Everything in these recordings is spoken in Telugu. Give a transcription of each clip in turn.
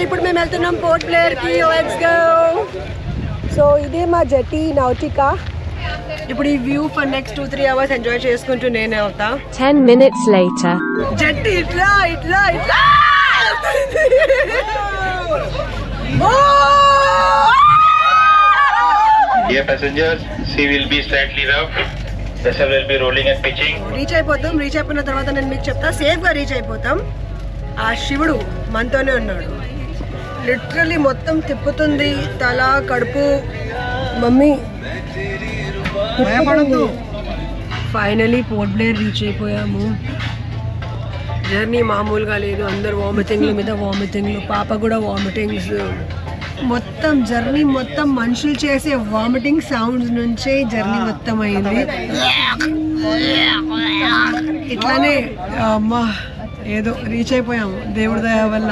ఇప్పుడు మేము వెళ్తున్నాం పోర్ట్ బ్లేర్ కి. Let's go. సో ఇదే మా జెట్టి నౌటికా. ఇప్పుడు ఈ view for next 2-3 hours enjoy చేసుకుంటూ నేనే అవుతా. 10 minutes later. జెట్టి ఇట్లా ఇట్లా ఇట్లా. Dear passengers, sea will be slightly rough. Vessel will be rolling and pitching. Reach అయిపోతాం. రీచ్ అయిపోయిన తర్వాత నేను మీకు చెప్తా. సేఫ్ గా రీచ్ అయిపోతాం. ఆ శివుడు మనతోనే ఉన్నాడు. లిటరలీ మొత్తం తిప్పుతుంది తల కడుపు. Mummy finally port Blair reach అయిపోయాము. జర్నీ మామూలుగా లేదు. అందరు వామిటింగ్ల మీద వామిటింగ్లు, పాప కూడా వామిటింగ్స్. మొత్తం జర్నీ మొత్తం మనుషులు చేసే వామిటింగ్ సౌండ్స్ నుంచే జర్నీ మొత్తం అయింది. ఇట్లానే అమ్మా ఏదో రీచ్ అయిపోయాము దేవుడి దయ వల్ల.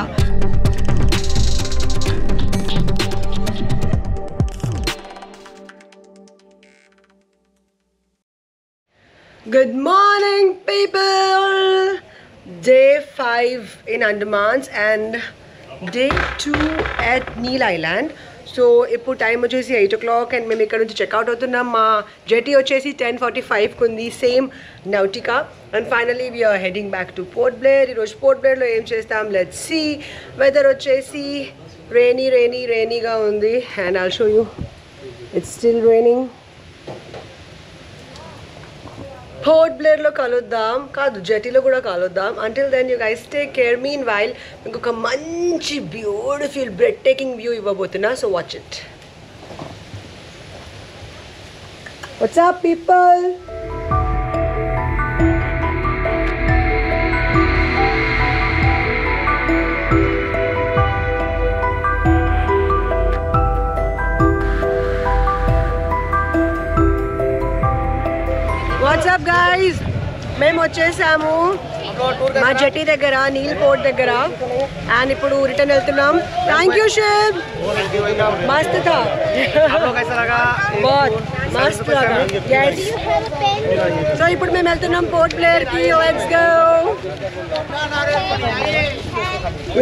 Good morning people! Day 5 in Andamans and day 2 at Neil Island. So ఇప్పుడు టైం వచ్చేసి 8 o'clock and మేము ఇక్కడ నుంచి చెక్అవుట్ అవుతున్నాం. మా జెటీ వచ్చేసి 10:45 ఉంది, same Nautica. And finally we're heading back to Port Blair. ఈరోజు పోర్ట్ బ్లేర్లో ఏం చేస్తాం లెట్స్ సీ. వెదర్ వచ్చేసి రైనీగా ఉంది and I'll show you. It's still raining. పోర్ట్ బ్లేర్లో కలుద్దాం, కాదు జెటీలో కూడా కలుద్దాం. Until then you guys take care. Meanwhile మీకు ఒక మంచి బ్యూటిఫుల్ బ్రెడ్ టేకింగ్ వ్యూ ఇవ్వబోతున్నా. So watch it. What's up people? What's up guys, మేము వచ్చేసాము మా జెటీ దగ్గర, నీల్ పోర్ట్ దగ్గర. అండ్ ఇప్పుడు రిటర్న్ వెళ్తున్నాం. థ్యాంక్ యూ షేర్. మస్త్ థా, బహుత్ మస్త్ లగా. yes. సో ఇప్పుడు మేము వెళ్తున్నాం పోర్ట్ బ్లేర్ కి. Let's go.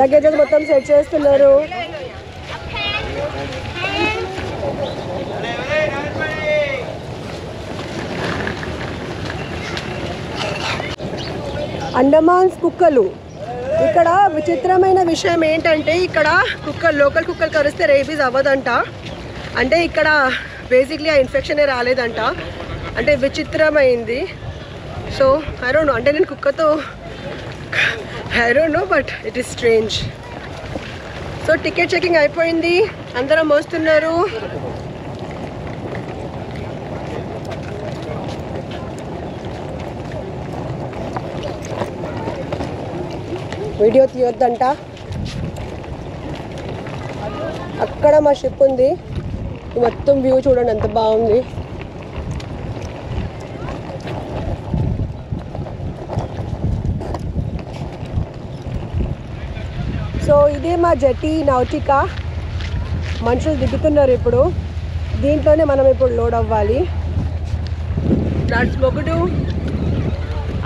లగేజెస్ మొత్తం సెట్ చేస్తున్నారు. అండమాన్స్ కుక్కలు. ఇక్కడ విచిత్రమైన విషయం ఏంటంటే ఇక్కడ కుక్కలు, లోకల్ కుక్కలు కరిస్తే రేబీస్ అవ్వదంట. అంటే ఇక్కడ బేసిక్లీ ఆ ఇన్ఫెక్షనే రాలేదంట. అంటే విచిత్రమైంది. సో ఐ డోంట్ నో, అంటే నేను కుక్కతో I don't know but it is strange. So ticket checking అయిపోయింది, అందరం వస్తున్నారు. వీడియో తీయొద్దంట. అక్కడ మా షిప్ ఉంది. మొత్తం వ్యూ చూడండి ఎంత బాగుంది. సో ఇదే మా జెటీ నౌటికా. మనుషులు దిగుతున్నారు ఇప్పుడు. దీంట్లోనే మనం ఇప్పుడు లోడ్ అవ్వాలి. దాట్స్ మొగుడు.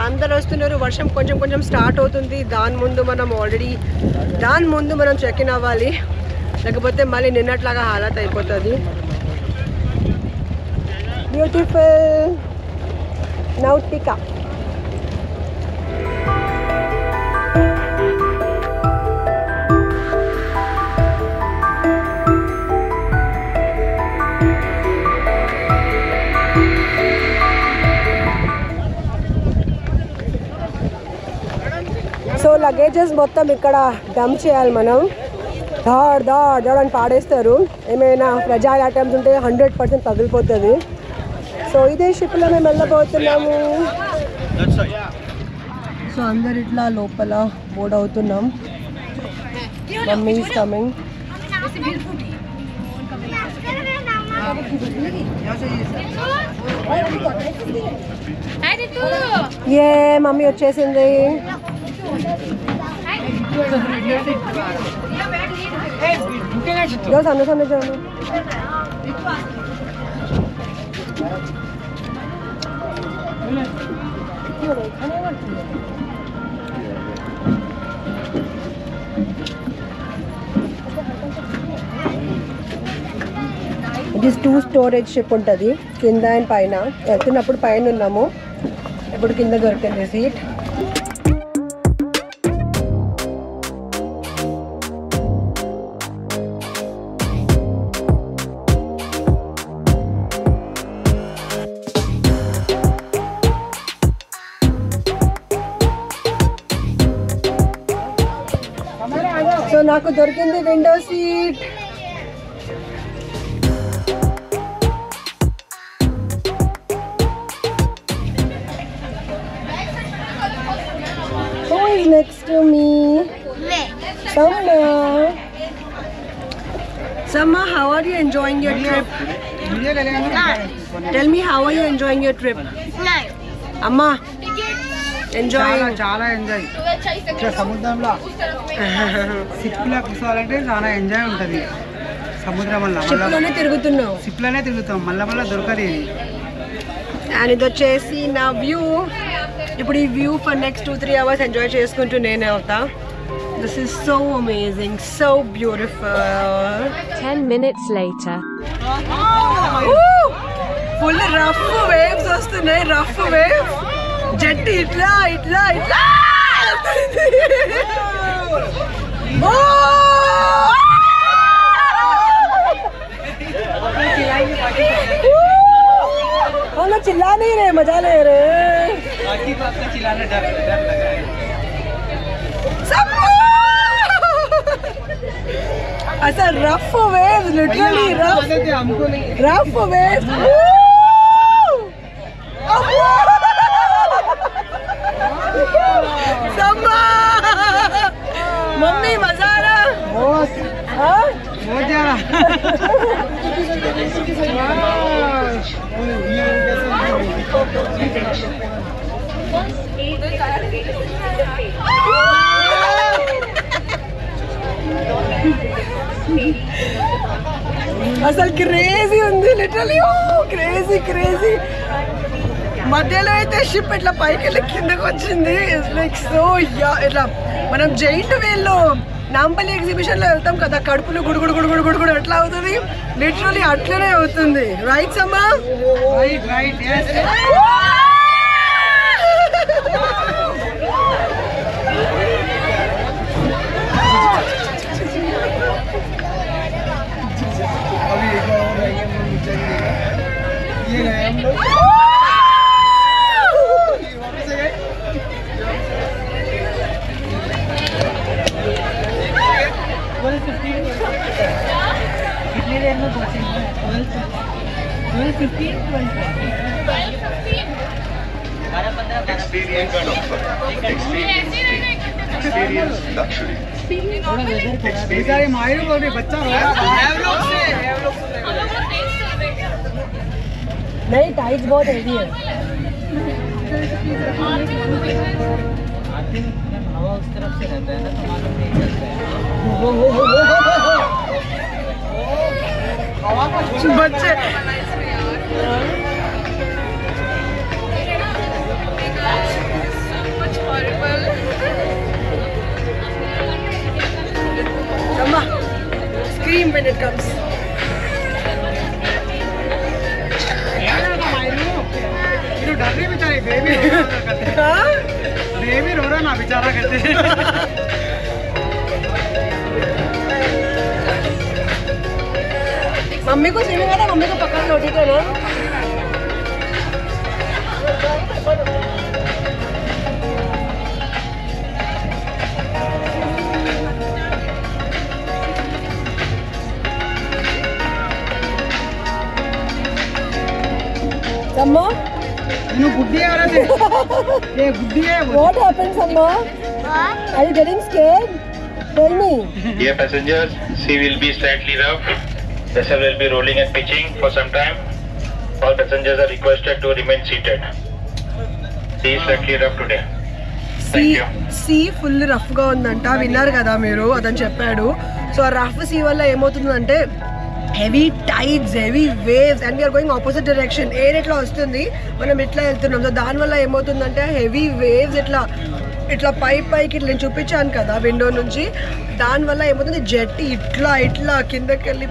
అందరు వస్తున్నారు. వర్షం కొంచెం స్టార్ట్ అవుతుంది. దాని ముందు మనం చెక్ ఇన్ అవ్వాలి, లేకపోతే మళ్ళీ నిన్నట్లాగా హాలత్ అయిపోతుంది. బ్యూటిఫుల్ నౌటికా. సో లగేజెస్ మొత్తం ఇక్కడ డంప్ చేయాలి మనం. దాడ్ అని పాడేస్తారు. ఏమైనా ఫ్రెజైల్ ఐటమ్స్ ఉంటే 100% పగిలిపోతుంది. సో ఇదే షిప్లో మేము వెళ్ళబోతున్నాము. సో అందరు ఇట్లా లోపల బోర్డ్ అవుతున్నాం. Mummy is coming. A mummy వచ్చేసింది. सामने जाओ. ఇట్ ఈస్ 2 స్టోరేజ్ షిప్ ఉంటుంది కింద అండ్ పైన. వెళ్తున్నప్పుడు పైన ఉన్నాము, ఇప్పుడు కింద దొరికింది సీట్. సో నాకు దొరికింది window seat. Who is next to me? Samma. Samma, how are you enjoying your trip? Tell me, how are you enjoying your trip? Amma, enjoying. చాలా ఎంజాయ్. సముద్రంలో సిప్లో కూర్చోవాలంటే చాలా ఎంజాయ్ ఉంటుంది. సముద్రం వల్ల షిప్లోనే తిరుగుతున్నావు. సిప్లోనే తిరుగుతాం, మళ్ళీ దొరకదు ఇది. అండ్ ఇది వచ్చేసి నా వ్యూ. ఇప్పుడు ఈ view for next 2-3 hours enjoy చేసుకుంటూ నేనే అవుతా. This is so amazing, so beautiful. 10 minutes later. Full rough waves వస్తున్నాయి, రఫ్ వేవ్స్. జట్టి ఇట్లా ఇట్లా ఇట్లా. ना चिल्ला नहीं रहे, मजा ले रहे. बाकी बात का चिल्लाना डर लगा है. असल rough waves, literally rough waves. Mummy मजा आ रहा. बहुत ज्यादा. అసలు క్రేజీ ఉంది, లిటరలీ క్రేజీ క్రేజీ. మధ్యలో అయితే షిప్ ఇట్లా పైకి వెళ్ళి కిందకు వచ్చింది. ఇట్స్ లైక్ సో ఇట్లా మనం జైంట్ వీల్లో నాంపల్లి ఎగ్జిబిషన్ లో వెళ్తాం కదా, కడుపులు గుడుగుడు గుడుగుడు గుడుగుడు ఎట్లా అవుతుంది, లిటరలీ అట్లనే అవుతుంది. రైట్ సమ్మా? రైట్. कितनी देर में पहुंचेंगे? 12:15. Experience luxury. माहिर बोल रही बच्चा नहीं, टाइट्स बहुत हेवी है. हवा उस तरफ से रहता है ना, तो मालूम नहीं चलता है. बच्चे Amma, scream when it comes. डर रही बेचारी, बेबी रो रहा ना बेचारा कहते. मम्मी को स्विमिंग आता, मम्मी को पकड़ लो, ठीक है ना? Samma? You goody आ रहे थे. ये goody है. What happened, Samma? What? Are you getting scared? Tell me. Dear passengers, sea will be slightly rough. Vessel will be rolling and pitching for some time. All passengers are requested to remain seated. Sea is slightly rough today. Thank you. Sea full రఫ్గా ఉందంట, విన్నారు కదా మీరు, అతను చెప్పాడు. సో ఆ రఫ్ సీ వల్ల ఏమవుతుందంటే heavy tides, heavy waves, and we are going opposite direction. Air ఎట్లా వస్తుంది, మనం ఇట్లా వెళ్తున్నాం. సో దానివల్ల ఏమవుతుందంటే హెవీ వేవ్స్ ఇట్లా ఇట్లా పైకి ఇట్లా నేను చూపించాను కదా విండో నుంచి, దానివల్ల ఏమవుతుంది జెట్ ఇట్లా కిందకి వెళ్ళి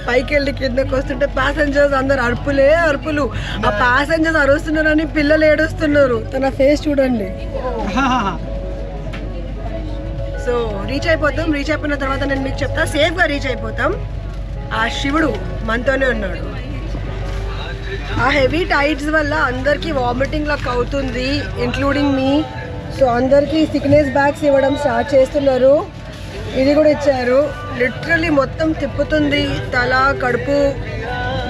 పైకి వెళ్ళి కిందకి వస్తుంటే ప్యాసింజర్స్ అందరు అరుపులు. ఆ ప్యాసింజర్స్ అరుస్తున్నారని పిల్లలు ఏడుస్తున్నారు. తన ఫేస్ చూడండి. సో రీచ్ అయిపోయిన తర్వాత నేను మీకు చెప్తా, సేఫ్గా రీచ్ అయిపోతాం. ఆ శివుడు మనతోనే ఉన్నాడు. ఆ హెవీ టైడ్స్ వల్ల అందరికీ వామిటింగ్ లాక్ అవుతుంది, ఇంక్లూడింగ్ మీ. సో అందరికీ సిక్నెస్ బ్యాగ్స్ ఇవ్వడం స్టార్ట్ చేస్తున్నారు. ఇది కూడా ఇచ్చారు. లిటరలీ మొత్తం తిప్పుతుంది తల, కడుపు.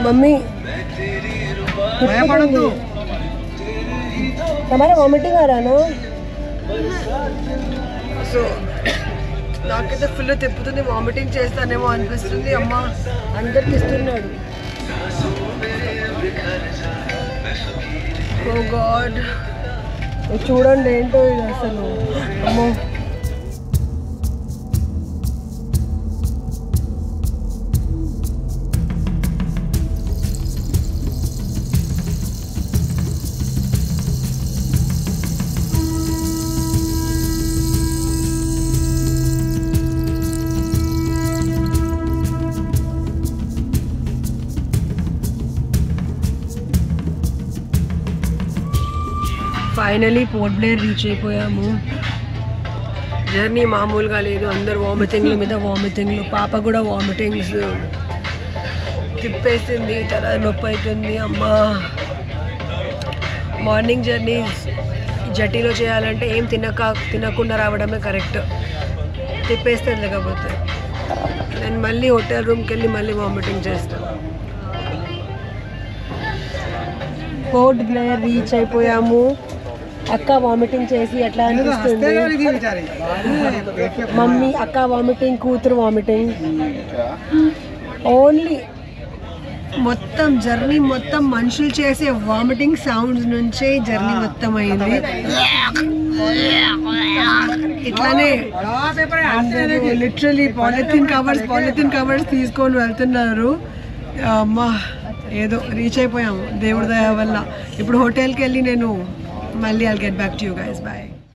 మమ్మీ हमारा వామిటింగ్ आ रहा ना. సో నాకైతే ఫుల్ తిప్పుతుంది, వామిటింగ్ చేస్తానేమో అనిపిస్తుంది. అమ్మ అందరికి ఇస్తున్నాడు. ఓ గాడ్, చూడండి ఏంటో ఇది అసలు. అమ్మో ఫైనలీ పోర్ట్ బ్లేర్ రీచ్ అయిపోయాము. జర్నీ మామూలుగా లేదు. అందరు వామిటింగ్ల మీద వామిటింగ్లు, పాప కూడా వామిటింగ్స్. తిప్పేసింది, తల నొప్పి అవుతుంది. అమ్మ మార్నింగ్ జర్నీ జట్టీలో చేయాలంటే ఏం తినకుండా రావడమే కరెక్ట్. తిప్పేస్తుంది లేకపోతే. నేను మళ్ళీ హోటల్ రూమ్కి వెళ్ళి మళ్ళీ వామిటింగ్ చేస్తాను. పోర్ట్ బ్లేర్ రీచ్ అయిపోయాము. అక్క వామిటింగ్ చేసి ఎట్లా అనిపిస్తుంది? మమ్మీ అక్క వామిటింగ్, కూతురు వామిటింగ్. ఓన్లీ మొత్తం జర్నీ మొత్తం మనుషులు చేసే వామిటింగ్ సౌండ్స్ నుంచే జర్నీ మొత్తం అయింది. ఇట్లానే లిటరలీ పాలిథిన్ కవర్స్ తీసుకొని వెళ్తున్నారు. అమ్మా ఏదో రీచ్ అయిపోయాము దేవుడి దయ వల్ల. ఇప్పుడు హోటల్కి వెళ్ళి నేను మళ్ళీ I'll get back to you guys. Bye.